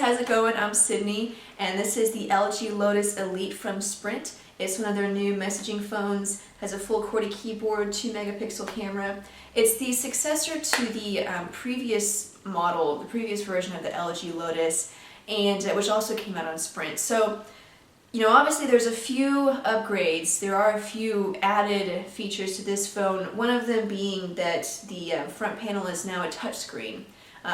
how's it going? I'm Sydney, and this is the LG Lotus Elite from Sprint. It's one of their new messaging phones, has a full QWERTY keyboard, 2 megapixel camera. It's the successor to the previous model, the previous version of the LG Lotus, and which also came out on Sprint. So, you know, obviously there's a few upgrades. There are a few added features to this phone, one of them being that the front panel is now a touchscreen.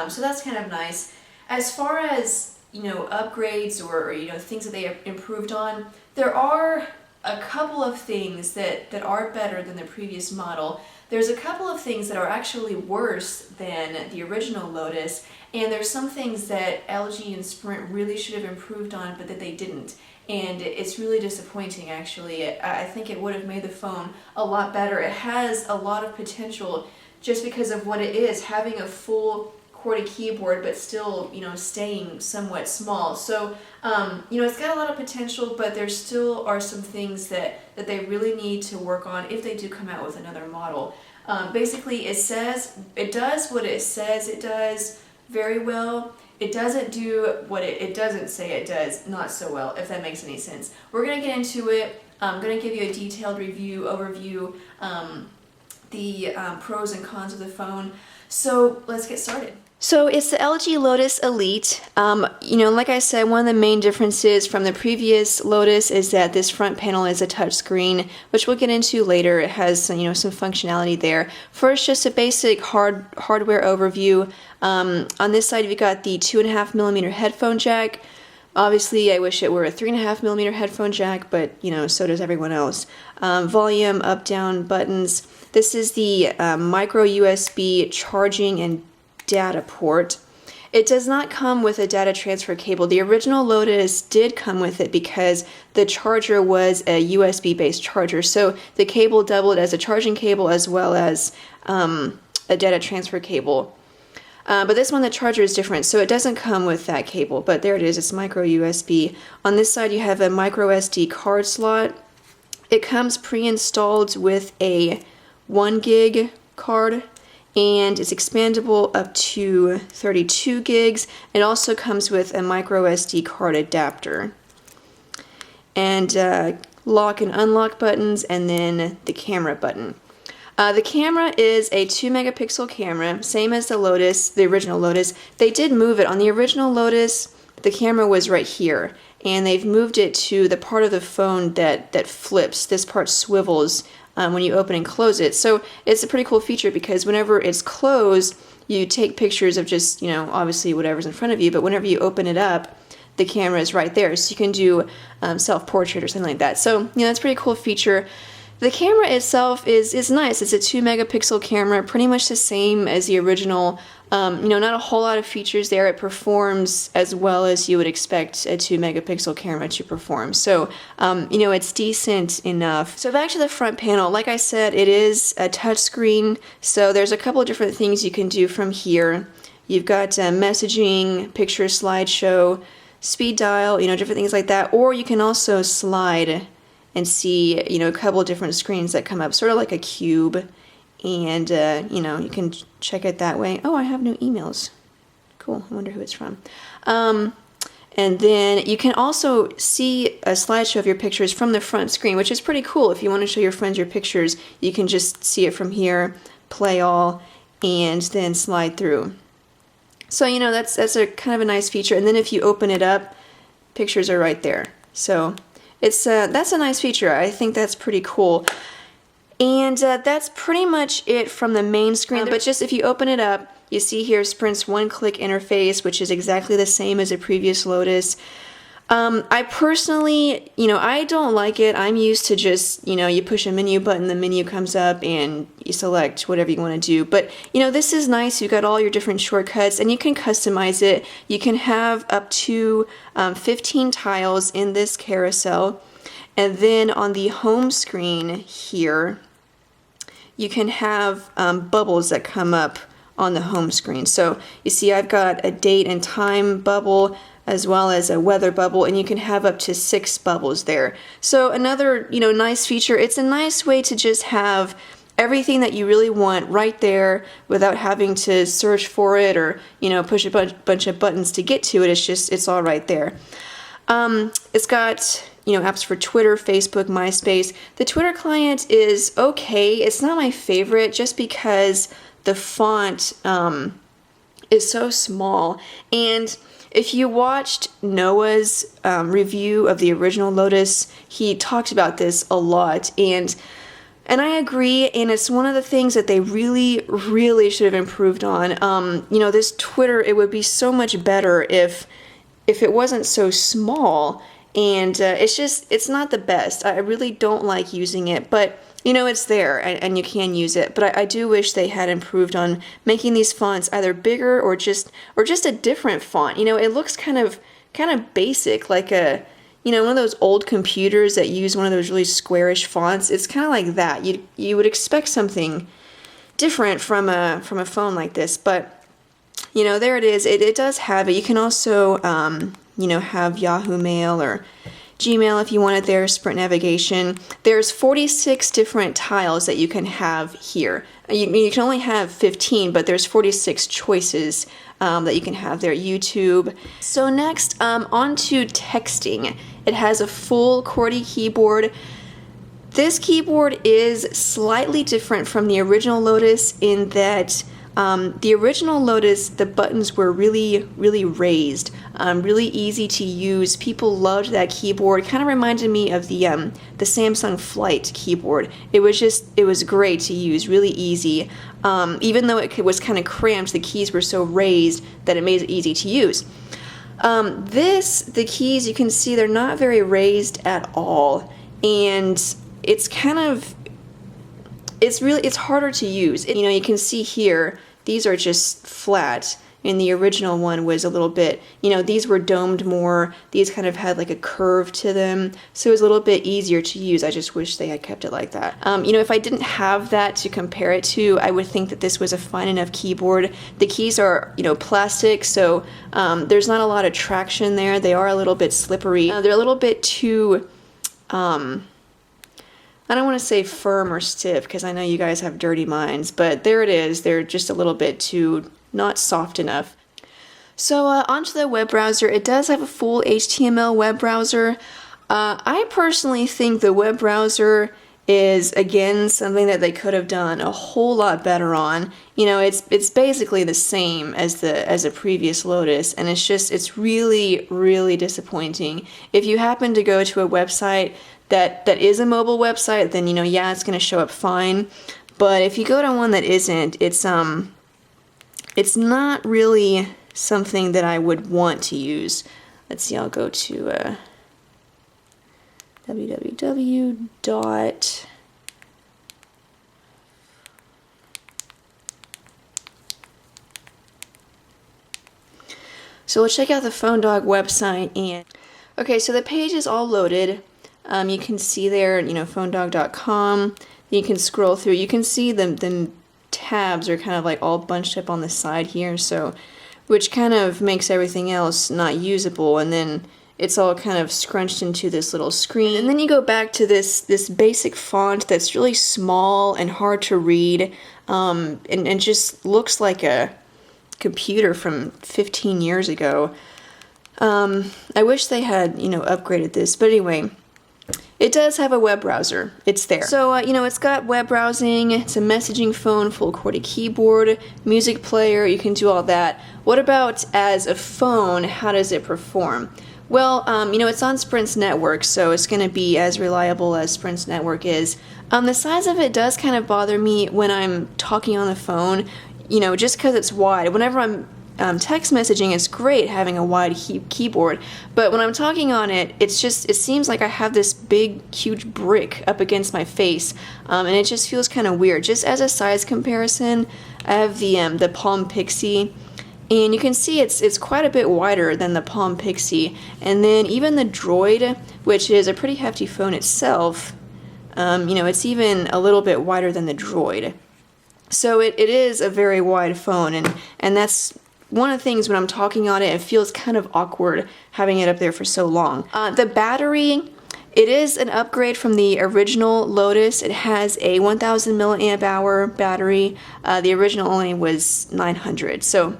So that's kind of nice. As far as, you know, upgrades or you know, things that they have improved on, there are a couple of things that are better than the previous model. There's a couple of things that are actually worse than the original Lotus, and there's some things that LG and Sprint really should have improved on but that they didn't. And it's really disappointing, actually. I think it would have made the phone a lot better. It has a lot of potential just because of what it is, having a full QWERTY keyboard but still, you know, staying somewhat small. So, you know, it's got a lot of potential, but there still are some things that they really need to work on if they do come out with another model. Basically, it does what it says it does very well. It doesn't do what it doesn't say it does not so well, if that makes any sense. We're going to get into it. I'm going to give you a detailed overview, the pros and cons of the phone. So let's get started. So it's the LG Lotus Elite. You know, like I said, one of the main differences from the previous Lotus is that this front panel is a touchscreen, which we'll get into later. It has, you know, some functionality there. First, just a basic hardware overview. On this side, you've got the 2.5mm headphone jack. Obviously, I wish it were a 3.5mm headphone jack, but, you know, so does everyone else. Volume, up, down buttons. This is the micro USB charging and data port. It does not come with a data transfer cable. The original Lotus did come with it because the charger was a USB based charger, so the cable doubled as a charging cable as well as a data transfer cable. But this one, the charger is different, so it doesn't come with that cable, but there it is, it's micro USB. On this side you have a micro SD card slot. It comes pre-installed with a 1 gig card, and it's expandable up to 32 gigs. It also comes with a micro SD card adapter. And lock and unlock buttons, and then the camera button. The camera is a 2 megapixel camera, same as the Lotus, the original Lotus. They did move it. On the original Lotus, the camera was right here, and they've moved it to the part of the phone that flips. This part swivels when you open and close it. So it's a pretty cool feature because whenever it's closed, you take pictures of just, you know, obviously whatever's in front of you, but whenever you open it up, the camera is right there. So you can do self-portrait or something like that. So, you know, that's a pretty cool feature. The camera itself is nice. It's a 2 megapixel camera, pretty much the same as the original. You know, not a whole lot of features there. It performs as well as you would expect a 2 megapixel camera to perform. So, you know, it's decent enough. So back to the front panel. Like I said, it is a touchscreen. So there's a couple of different things you can do from here. You've got messaging, picture slideshow, speed dial, you know, different things like that. Or you can also slide and see, you know, a couple of different screens that come up, sort of like a cube, and, you know, you can check it that way. Oh, I have new emails. Cool, I wonder who it's from. And then you can also see a slideshow of your pictures from the front screen, which is pretty cool. If you want to show your friends your pictures, you can just see it from here, play all, and then slide through. So, you know, that's a kind of a nice feature. And then if you open it up, pictures are right there. So that's a nice feature. I think that's pretty cool. And that's pretty much it from the main screen. But just if you open it up, you see here Sprint's one-click interface, which is exactly the same as the previous Lotus. I personally, you know, I don't like it. I'm used to just, you know, you push a menu button, the menu comes up, and you select whatever you want to do. But, you know, this is nice. You've got all your different shortcuts, and you can customize it. You can have up to 15 tiles in this carousel. And then on the home screen here, you can have bubbles that come up on the home screen. So you see I've got a date and time bubble as well as a weather bubble, and you can have up to 6 bubbles there. So another, you know, nice feature. It's a nice way to just have everything that you really want right there without having to search for it or, you know, push a bunch of buttons to get to it. It's all right there. It's got, you know, apps for Twitter, Facebook, MySpace. The Twitter client is okay. It's not my favorite just because the font is so small. And if you watched Noah's review of the original Lotus, he talked about this a lot, and I agree, and it's one of the things that they really, really should have improved on. You know, this Twitter, it would be so much better if it wasn't so small, and it's not the best. I really don't like using it, but you know, it's there, and you can use it. But I do wish they had improved on making these fonts either bigger or just a different font. You know, it looks kind of basic, like a, you know, one of those old computers that use one of those really squarish fonts. It's kind of like that. You would expect something different from a phone like this, but you know, there it is. It does have it. You can also you know, have Yahoo Mail or Gmail if you want it there, Sprint navigation. There's 46 different tiles that you can have here. You can only have 15, but there's 46 choices that you can have there. YouTube. So next, on to texting. It has a full QWERTY keyboard. This keyboard is slightly different from the original Lotus in that the original Lotus, the buttons were really, really raised, really easy to use. People loved that keyboard. Kind of reminded me of the Samsung Flight keyboard. It was great to use, really easy. Even though it was kind of cramped, the keys were so raised that it made it easy to use. The keys, you can see they're not very raised at all, and it's harder to use. You know, you can see here, these are just flat, and the original one was a little bit, you know, these were domed more, these kind of had like a curve to them, so it was a little bit easier to use. I just wish they had kept it like that. You know, if I didn't have that to compare it to, I would think that this was a fine enough keyboard. The keys are, you know, plastic, so there's not a lot of traction there. They are a little bit slippery. They're a little bit too, I don't want to say firm or stiff because I know you guys have dirty minds, but there it is. They're just a little bit too not soft enough. So onto the web browser. It does have a full HTML web browser. I personally think the web browser is, again, something that they could have done a whole lot better on. You know, it's basically the same as the previous Lotus, and it's really, really disappointing. If you happen to go to a website that is a mobile website, then, you know, yeah, it's going to show up fine. But if you go to one that isn't, it's not really something that I would want to use. Let's see, I'll go to www. So we'll check out the PhoneDog website, and okay, so the page is all loaded. You can see there, you know, phonedog.com. You can scroll through. You can see the tabs are kind of like all bunched up on the side here, so which kind of makes everything else not usable, and then it's all kind of scrunched into this little screen. And then you go back to this basic font that's really small and hard to read, and just looks like a computer from 15 years ago. I wish they had, you know, upgraded this, but anyway. It does have a web browser. It's there. So, you know, it's got web browsing, it's a messaging phone, full QWERTY keyboard, music player, you can do all that. What about as a phone, how does it perform? Well, you know, it's on Sprint's network, so it's going to be as reliable as Sprint's network is. The size of it does kind of bother me when I'm talking on the phone, you know, just because it's wide. Whenever I'm text messaging, it's great having a wide keyboard, but when I'm talking on it, it seems like I have this big, huge brick up against my face, and it just feels kind of weird. Just as a size comparison, I have the Palm Pixie, and you can see it's quite a bit wider than the Palm Pixie, and then even the Droid, which is a pretty hefty phone itself, you know, it's even a little bit wider than the Droid. So it is a very wide phone, and that's one of the things when I'm talking on it, it feels kind of awkward having it up there for so long. The battery It is an upgrade from the original Lotus. It has a 1000 milliamp hour battery. The original only was 900, so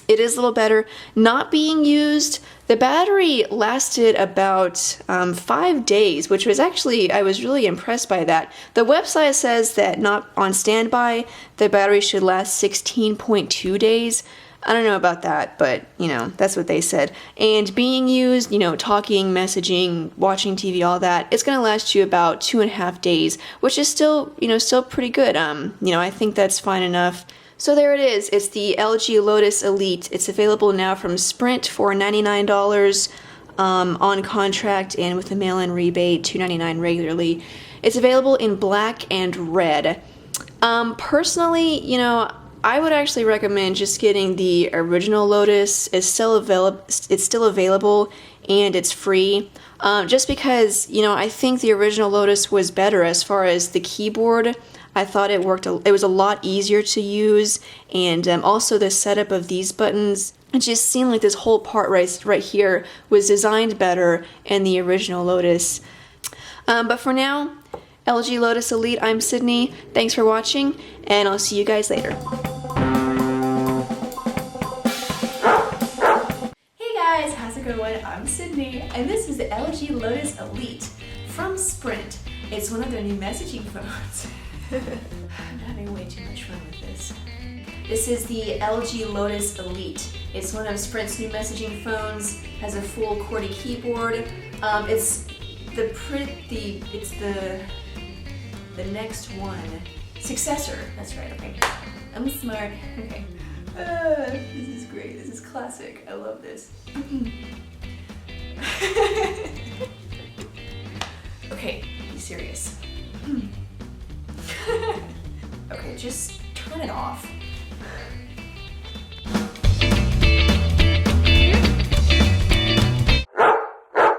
it is a little better. Not being used, the battery lasted about 5 days, which was actually, I was really impressed by that. The website says that not on standby, the battery should last 16.2 days. I don't know about that, but, you know, that's what they said. And being used, you know, talking, messaging, watching TV, all that, it's going to last you about 2.5 days, which is still, you know, still pretty good. You know, I think that's fine enough. So there it is. It's the LG Lotus Elite. It's available now from Sprint for $99 on contract, and with a mail-in rebate, $2.99 regularly. It's available in black and red. Personally, you know, I would actually recommend just getting the original Lotus. It's still available and it's free. Just because, you know, I think the original Lotus was better as far as the keyboard. I thought it was a lot easier to use, and also the setup of these buttons. It just seemed like this whole part right here was designed better in the original Lotus. But for now, LG Lotus Elite, I'm Sydney. Thanks for watching, and I'll see you guys later. Hey guys, how's it going? I'm Sydney, and this is the LG Lotus Elite from Sprint. It's one of their new messaging phones. I'm having way too much fun with this. This is the LG Lotus Elite. It's one of Sprint's new messaging phones. Has a full QWERTY keyboard. It's the next one. Successor. That's right. Okay. I'm smart. Okay. This is great. This is classic. I love this. Okay, be serious. Okay, just turn it off.